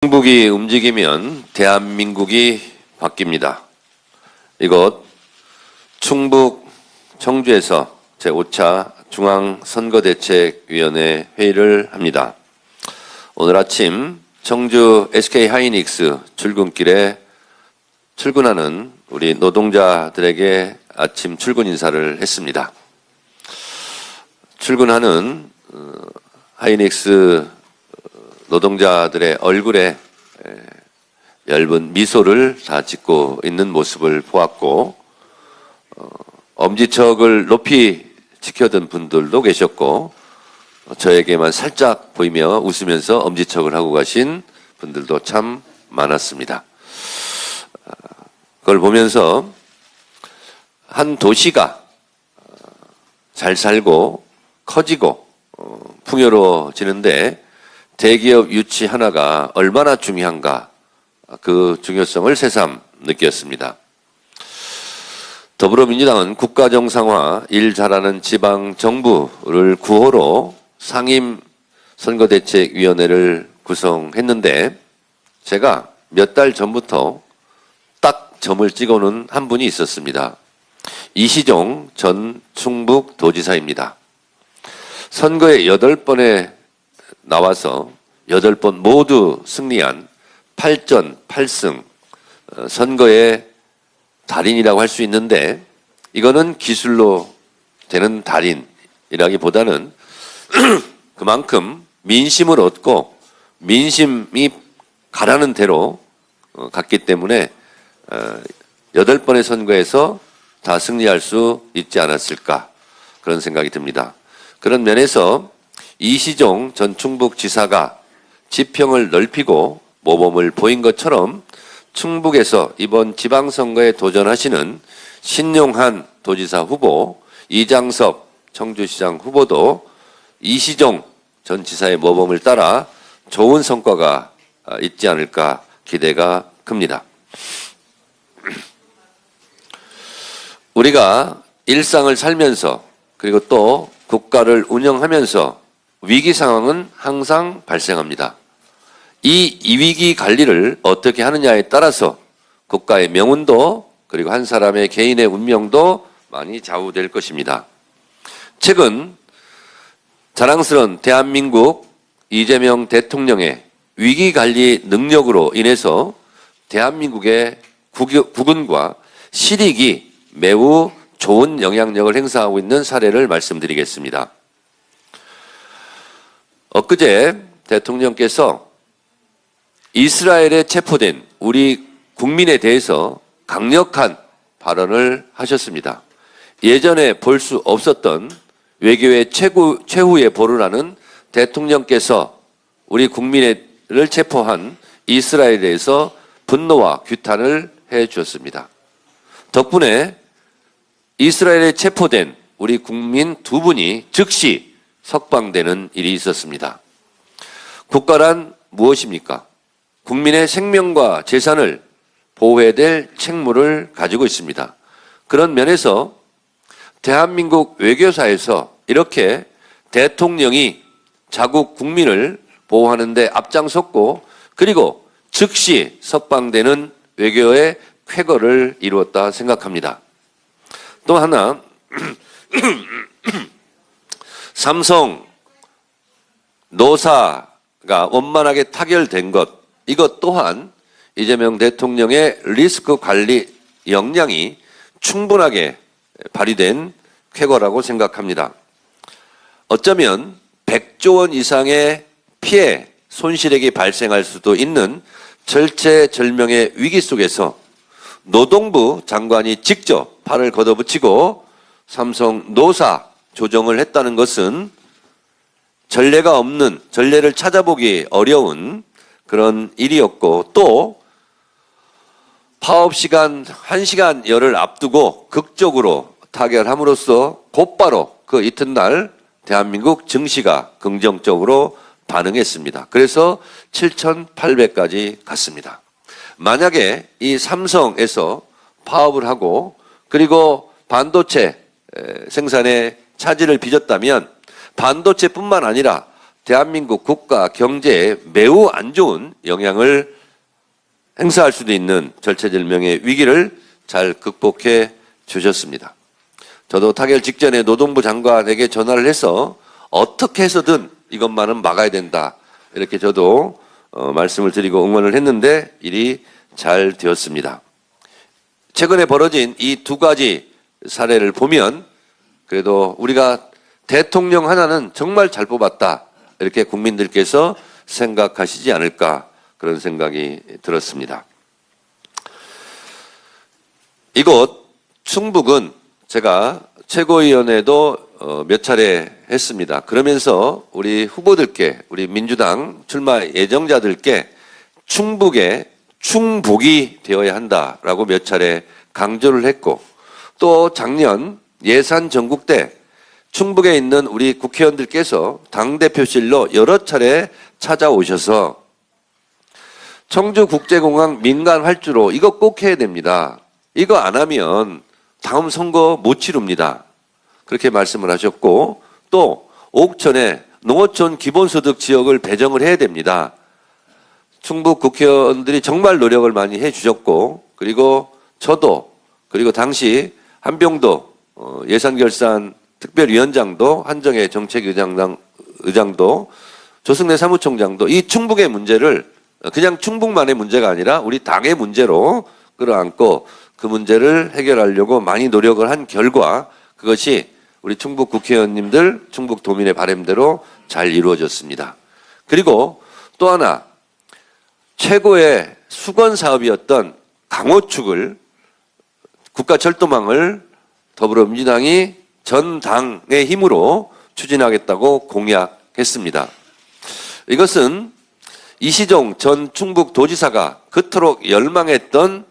충북이 움직이면 대한민국이 바뀝니다. 이곳 충북 청주에서 제5차 중앙선거대책위원회 회의를 합니다. 오늘 아침 청주 SK하이닉스 출근길에 출근하는 우리 노동자들에게 아침 출근 인사를 했습니다. 출근하는 하이닉스 노동자들의 얼굴에 엷은 미소를 다 짓고 있는 모습을 보았고, 엄지척을 높이 지켜든 분들도 계셨고, 저에게만 살짝 보이며 웃으면서 엄지척을 하고 가신 분들도 참 많았습니다. 그걸 보면서 한 도시가 잘 살고 커지고 풍요로워지는데 대기업 유치 하나가 얼마나 중요한가, 그 중요성을 새삼 느꼈습니다. 더불어민주당은 국가정상화, 일 잘하는 지방정부를 구호로 상임선거대책위원회를 구성했는데, 제가 몇 달 전부터 딱 점을 찍어놓은 한 분이 있었습니다. 이시종 전 충북도지사입니다. 선거에 8번에 나와서 8번 모두 승리한 8전 8승 선거의 달인이라고 할 수 있는데, 이거는 기술로 되는 달인이라기보다는 그만큼 민심을 얻고 민심이 가라는 대로 갔기 때문에 8번의 선거에서 다 승리할 수 있지 않았을까, 그런 생각이 듭니다. 그런 면에서 이시종 전 충북지사가 지평을 넓히고 모범을 보인 것처럼 충북에서 이번 지방선거에 도전하시는 신용한 도지사 후보, 이장섭 청주시장 후보도 이시종 전 지사의 모범을 따라 좋은 성과가 있지 않을까 기대가 큽니다. 우리가 일상을 살면서 그리고 또 국가를 운영하면서 위기 상황은 항상 발생합니다. 이 위기 관리를 어떻게 하느냐에 따라서 국가의 명운도 그리고 한 사람의 개인의 운명도 많이 좌우될 것입니다. 최근 자랑스러운 대한민국 이재명 대통령의 위기 관리 능력으로 인해서 대한민국의 국운과 실익이 매우 좋은 영향력을 행사하고 있는 사례를 말씀드리겠습니다. 엊그제 대통령께서 이스라엘에 체포된 우리 국민에 대해서 강력한 발언을 하셨습니다. 예전에 볼 수 없었던 외교의 최후의 보루라는 대통령께서 우리 국민을 체포한 이스라엘에 대해서 분노와 규탄을 해 주었습니다. 덕분에 이스라엘에 체포된 우리 국민 2분이 즉시 석방되는 일이 있었습니다. 국가란 무엇입니까? 국민의 생명과 재산을 보호해야 될 책무를 가지고 있습니다. 그런 면에서 대한민국 외교사에서 이렇게 대통령이 자국 국민을 보호하는 데 앞장섰고, 그리고 즉시 석방되는 외교의 쾌거를 이루었다 생각합니다. 또 하나, 삼성 노사가 원만하게 타결된 것, 이것 또한 이재명 대통령의 리스크 관리 역량이 충분하게 발휘된 쾌거라고 생각합니다. 어쩌면 100조 원 이상의 피해, 손실액이 발생할 수도 있는 절체절명의 위기 속에서 노동부 장관이 직접 팔을 걷어붙이고 삼성 노사 조정을 했다는 것은 전례가 없는, 전례를 찾아보기 어려운 그런 일이었고, 또 파업 시간 1시간여를 앞두고 극적으로 타결함으로써 곧바로 그 이튿날 대한민국 증시가 긍정적으로 반응했습니다. 그래서 7,800까지 갔습니다. 만약에 이 삼성에서 파업을 하고 그리고 반도체 생산에 차질을 빚었다면 반도체뿐만 아니라 대한민국 국가 경제에 매우 안 좋은 영향을 행사할 수도 있는 절체절명의 위기를 잘 극복해 주셨습니다. 저도 타결 직전에 노동부 장관에게 전화를 해서 어떻게 해서든 이것만은 막아야 된다, 이렇게 저도 말씀을 드리고 응원을 했는데 일이 잘 되었습니다. 최근에 벌어진 이 두 가지 사례를 보면 그래도 우리가 대통령 하나는 정말 잘 뽑았다, 이렇게 국민들께서 생각하시지 않을까, 그런 생각이 들었습니다. 이곳 충북은 제가 최고위원회도 몇 차례 했습니다. 그러면서 우리 후보들께, 우리 민주당 출마 예정자들께 충북의 충북이 되어야 한다라고 몇 차례 강조를 했고, 또 작년 예산 전국 때 충북에 있는 우리 국회의원들께서 당대표실로 여러 차례 찾아오셔서 청주국제공항 민간 활주로 이거 꼭 해야 됩니다. 이거 안 하면 다음 선거 못 치릅니다. 그렇게 말씀을 하셨고, 또 옥천에 농어촌 기본소득 지역을 배정을 해야 됩니다. 충북 국회의원들이 정말 노력을 많이 해주셨고, 그리고 저도, 그리고 당시 한병도 예산결산 특별위원장도, 한정혜 정책의장도, 조승래 사무총장도 이 충북의 문제를 그냥 충북만의 문제가 아니라 우리 당의 문제로 끌어안고 그 문제를 해결하려고 많이 노력을 한 결과 그것이 우리 충북 국회의원님들, 충북 도민의 바람대로 잘 이루어졌습니다. 그리고 또 하나, 최고의 수건 사업이었던 강호축을, 국가철도망을 더불어민주당이 전 당의 힘으로 추진하겠다고 공약했습니다. 이것은 이시종 전 충북도지사가 그토록 열망했던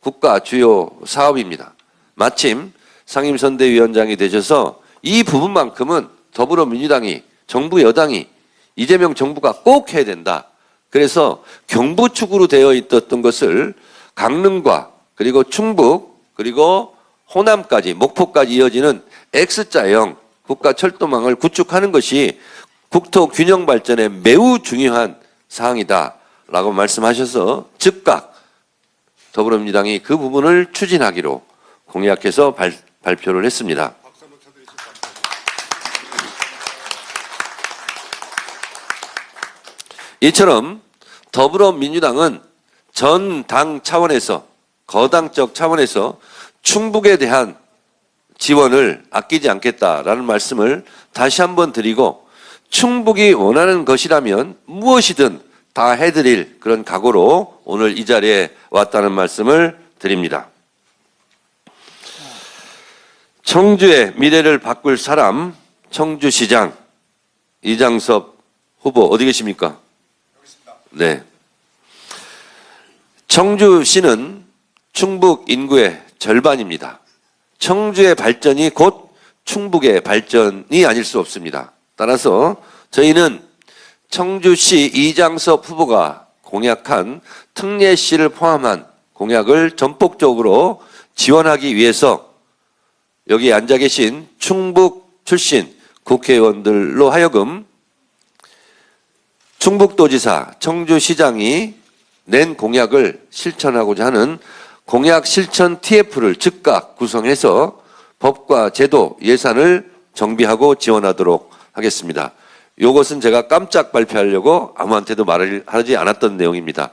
국가 주요 사업입니다. 마침 상임선대위원장이 되셔서 이 부분만큼은 더불어민주당이, 정부 여당이, 이재명 정부가 꼭 해야 된다. 그래서 경부축으로 되어 있었던 것을 강릉과 그리고 충북 그리고 호남까지, 목포까지 이어지는 X자형 국가철도망을 구축하는 것이 국토 균형 발전에 매우 중요한 사항이다라고 말씀하셔서 즉각 더불어민주당이 그 부분을 추진하기로 공약해서 발표를 했습니다. 이처럼 더불어민주당은 전 당 차원에서, 거당적 차원에서 충북에 대한 지원을 아끼지 않겠다라는 말씀을 다시 한번 드리고, 충북이 원하는 것이라면 무엇이든 다 해드릴 그런 각오로 오늘 이 자리에 왔다는 말씀을 드립니다. 청주의 미래를 바꿀 사람, 청주시장 이장섭 후보 어디 계십니까? 네. 청주시는 충북 인구의 절반입니다. 청주의 발전이 곧 충북의 발전이 아닐 수 없습니다. 따라서 저희는 청주시 이장섭 후보가 공약한 특례시를 포함한 공약을 전폭적으로 지원하기 위해서 여기 앉아 계신 충북 출신 국회의원들로 하여금 충북도지사, 청주시장이 낸 공약을 실천하고자 하는 공약 실천 TF를 즉각 구성해서 법과 제도, 예산을 정비하고 지원하도록 하겠습니다. 이것은 제가 깜짝 발표하려고 아무한테도 말을 하지 않았던 내용입니다.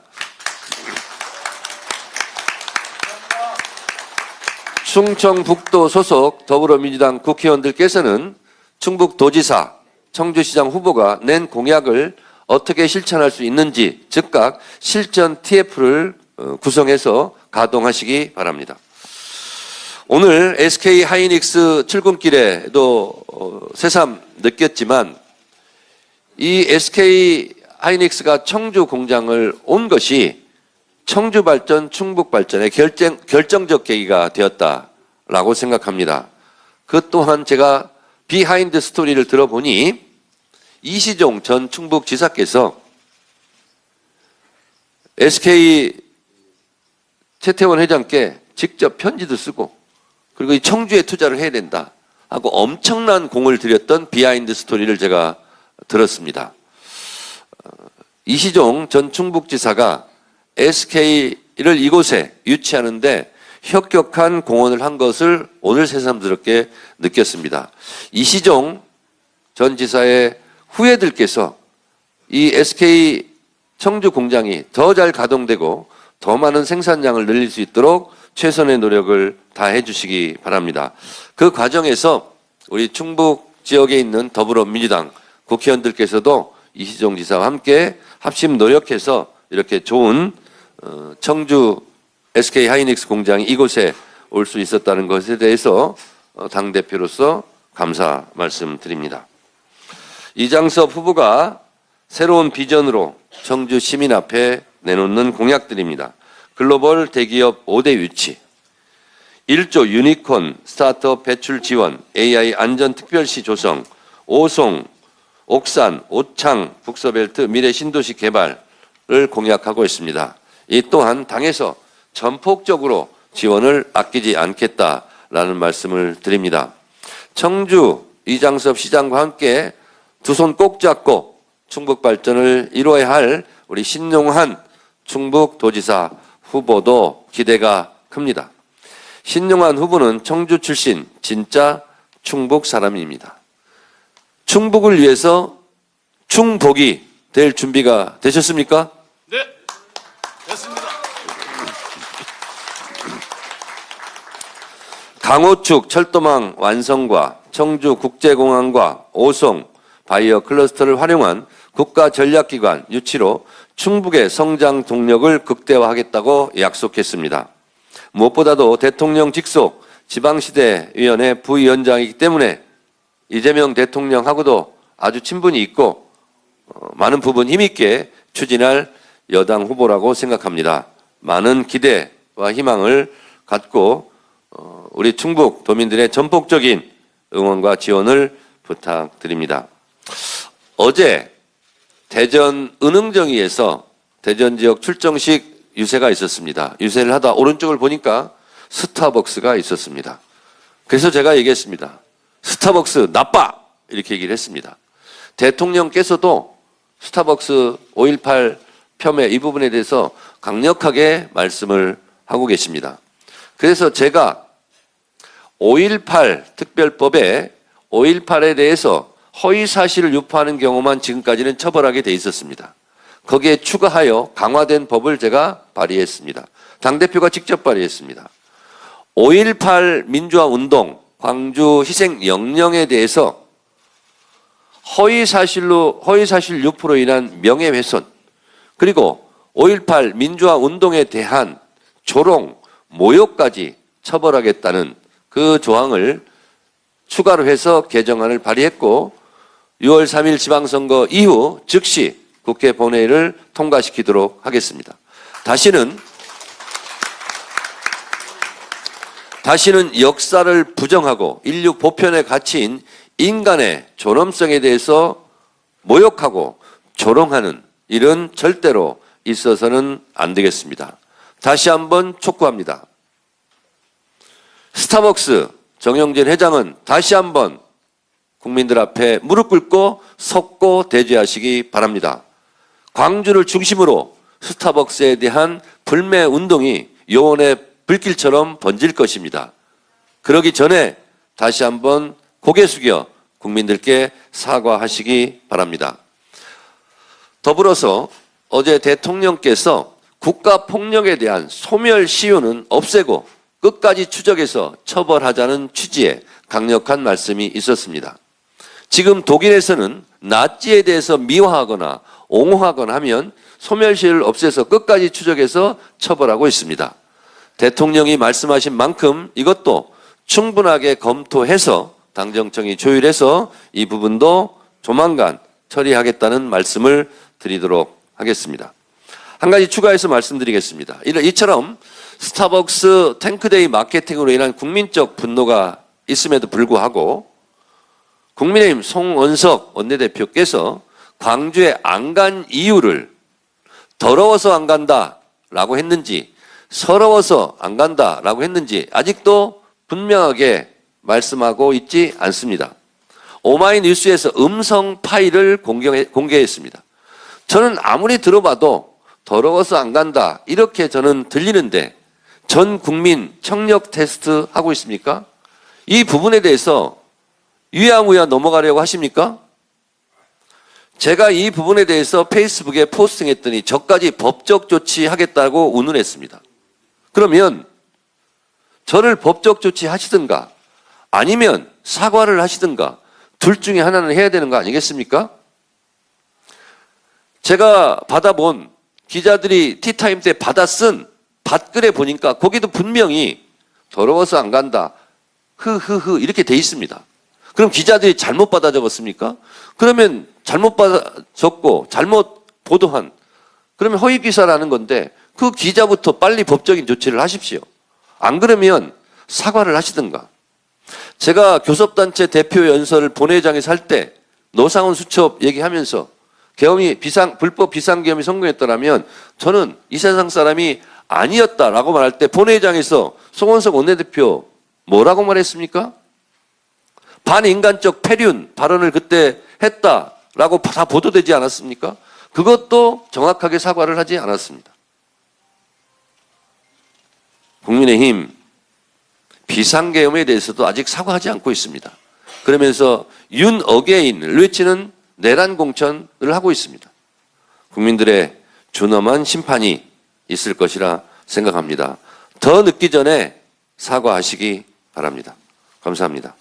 충청북도 소속 더불어민주당 국회의원들께서는 충북도지사, 청주시장 후보가 낸 공약을 어떻게 실천할 수 있는지 즉각 실천 TF를 구성해서 가동하시기 바랍니다. 오늘 SK 하이닉스 출근길에도 새삼 느꼈지만 이 SK 하이닉스가 청주 공장을 온 것이 청주 발전, 충북 발전의 결정적 계기가 되었다라고 생각합니다. 그 또한 제가 비하인드 스토리를 들어보니 이시종 전 충북지사께서 SK 최태원 회장께 직접 편지도 쓰고 그리고 이 청주에 투자를 해야 된다 하고 엄청난 공을 들였던 비하인드 스토리를 제가 들었습니다. 이시종 전 충북지사가 SK를 이곳에 유치하는데 혁혁한 공헌을 한 것을 오늘 새삼스럽게 느꼈습니다. 이시종 전 지사의 후예들께서 이 SK 청주 공장이 더 잘 가동되고 더 많은 생산량을 늘릴 수 있도록 최선의 노력을 다해 주시기 바랍니다. 그 과정에서 우리 충북 지역에 있는 더불어민주당 국회의원들께서도 이시종 지사와 함께 합심 노력해서 이렇게 좋은 청주 SK 하이닉스 공장이 이곳에 올 수 있었다는 것에 대해서 당대표로서 감사 말씀드립니다. 이장섭 후보가 새로운 비전으로 청주 시민 앞에 내놓는 공약들입니다. 글로벌 대기업 5대 유치, 1조 유니콘 스타트업 배출 지원, AI 안전특별시 조성, 오송, 옥산, 오창, 북서벨트 미래 신도시 개발을 공약하고 있습니다. 이 또한 당에서 전폭적으로 지원을 아끼지 않겠다라는 말씀을 드립니다. 청주 이장섭 시장과 함께 두 손 꼭 잡고 충북 발전을 이루어야 할 우리 신용한 충북도지사 후보도 기대가 큽니다. 신용한 후보는 청주 출신 진짜 충북 사람입니다. 충북을 위해서 충복이 될 준비가 되셨습니까? 네, 됐습니다. 강호축 철도망 완성과 청주국제공항과 오송 바이오 클러스터를 활용한 국가전략기관 유치로 충북의 성장 동력을 극대화하겠다고 약속했습니다. 무엇보다도 대통령 직속 지방시대위원회 부위원장이기 때문에 이재명 대통령하고도 아주 친분이 있고 많은 부분 힘있게 추진할 여당 후보라고 생각합니다. 많은 기대와 희망을 갖고 우리 충북 도민들의 전폭적인 응원과 지원을 부탁드립니다. 어제 대전 은흥정리에서 대전 지역 출정식 유세가 있었습니다. 유세를 하다 오른쪽을 보니까 스타벅스가 있었습니다. 그래서 제가 얘기했습니다. 스타벅스 나빠! 이렇게 얘기를 했습니다. 대통령께서도 스타벅스 5.18 폄훼 이 부분에 대해서 강력하게 말씀을 하고 계십니다. 그래서 제가 5.18 특별법에 5.18에 대해서 허위 사실을 유포하는 경우만 지금까지는 처벌하게 돼 있었습니다. 거기에 추가하여 강화된 법을 제가 발의했습니다. 당대표가 직접 발의했습니다. 5.18 민주화운동 광주 희생 영령에 대해서 허위 사실 유포로 인한 명예훼손 그리고 5.18 민주화운동에 대한 조롱, 모욕까지 처벌하겠다는 그 조항을 추가로 해서 개정안을 발의했고 6월 3일 지방선거 이후 즉시 국회 본회의를 통과시키도록 하겠습니다. 다시는 역사를 부정하고 인류 보편의 가치인 인간의 존엄성에 대해서 모욕하고 조롱하는 일은 절대로 있어서는 안 되겠습니다. 다시 한번 촉구합니다. 스타벅스 정영진 회장은 다시 한번 국민들 앞에 무릎 꿇고 섰고 대죄하시기 바랍니다. 광주를 중심으로 스타벅스에 대한 불매 운동이 요원의 불길처럼 번질 것입니다. 그러기 전에 다시 한번 고개 숙여 국민들께 사과하시기 바랍니다. 더불어서 어제 대통령께서 국가폭력에 대한 소멸시효는 없애고 끝까지 추적해서 처벌하자는 취지의 강력한 말씀이 있었습니다. 지금 독일에서는 나치에 대해서 미화하거나 옹호하거나 하면 소멸시효를 없애서 끝까지 추적해서 처벌하고 있습니다. 대통령이 말씀하신 만큼 이것도 충분하게 검토해서 당정청이 조율해서 이 부분도 조만간 처리하겠다는 말씀을 드리도록 하겠습니다. 한 가지 추가해서 말씀드리겠습니다. 이처럼 스타벅스 탱크데이 마케팅으로 인한 국민적 분노가 있음에도 불구하고 국민의힘 송원석 원내대표께서 광주에 안 간 이유를 더러워서 안 간다라고 했는지 서러워서 안 간다라고 했는지 아직도 분명하게 말씀하고 있지 않습니다. 오마이뉴스에서 음성 파일을 공개했습니다. 저는 아무리 들어봐도 더러워서 안 간다. 이렇게 저는 들리는데 전 국민 청력 테스트 하고 있습니까? 이 부분에 대해서 유야무야 넘어가려고 하십니까? 제가 이 부분에 대해서 페이스북에 포스팅했더니 저까지 법적 조치하겠다고 운운했습니다. 그러면 저를 법적 조치하시든가 아니면 사과를 하시든가 둘 중에 하나는 해야 되는 거 아니겠습니까? 제가 받아본 기자들이 티타임 때 받아 쓴 밭글에 보니까 거기도 분명히 더러워서 안 간다. 흐흐흐 이렇게 돼 있습니다. 그럼 기자들이 잘못 받아 적었습니까? 그러면 잘못 받아 적고 잘못 보도한 그러면 허위 기사라는 건데 그 기자부터 빨리 법적인 조치를 하십시오. 안 그러면 사과를 하시든가. 제가 교섭단체 대표 연설을 본회의장에서 할 때 노상훈 수첩 얘기하면서 계엄이 불법 비상계엄이 성공했더라면 저는 이 세상 사람이 아니었다라고 말할 때 본회의장에서 송원석 원내대표 뭐라고 말했습니까? 반인간적 폐륜 발언을 그때 했다라고 다 보도되지 않았습니까? 그것도 정확하게 사과를 하지 않았습니다. 국민의힘 비상계엄에 대해서도 아직 사과하지 않고 있습니다. 그러면서 윤 어게인을 외치는 내란 공천을 하고 있습니다. 국민들의 준엄한 심판이 있을 것이라 생각합니다. 더 늦기 전에 사과하시기 바랍니다. 감사합니다.